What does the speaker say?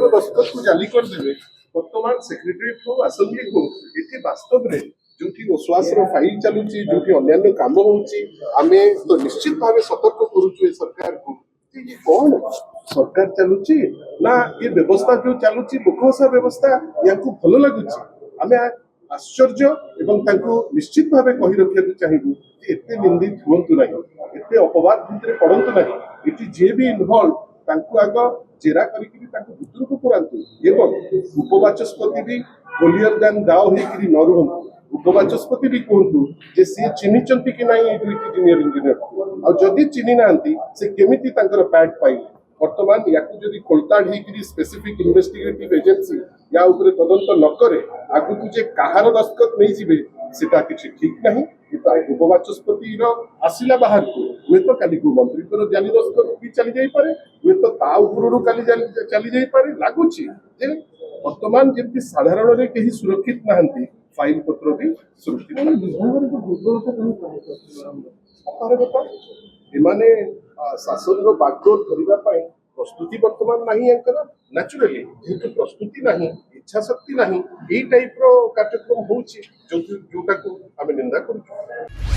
दस्तखत को जाली करदे बर्तमान सेक्रेटेरिएट हो असेंबली हो ये वास्तव में जो ओश्वास फाइल चलुची जो अन्य कम होमें तो निश्चित भाव सतर्क करुचु सरकार को ये कौन सरकार चलुची ना ये व्यवस्था जो चलुची लोकसभा व्यवस्था या भल लगुच आम आश्चर्य एवं निश्चित भाव कही रखा चाहिए एत निंदित हूँ ना एत अपवाद भितर पड़तु ना ये जी भी इनवल्व आग जेरा करके पुरातु एवं उपवाचस्पति भी होलियर देन दाओ होकर न रुहतु उपवाचस्पति भी कहतु जे सी चिन्हिंट कि ना ये दुईटी जूनियर इंजीनियर आदि चिन्हि ना से केमिति पैड पाइले बर्तमान या खोलताड़ होकर स्पेसिफिक इन्वेस्टिगेटिव एजेंसी या उपरे तदंत न करे आगु जे कहार दस्तखत नहीं जीवे सेटा किछि ठीक नहीं उपवाचस्पति आसिला बाहर को हुए तो काली को मंत्री जाली दस्तखत भी चली जाई पारे हुए तो ता उपरु काली चली जाई पारे लागुछि जे वर्तमान जेमति साधारण रे केही सुरक्षित नाहंती फाइल पत्र भी सुरक्षित एमाने शासन बागडोर करने प्रस्तुति बर्तमान नहीं नेचुराली जेहेतु प्रस्तुति नहीं इच्छा शक्ति नहीं यही टाइप कार्यक्रम होउछि जोटा को आम निंदा करूँ।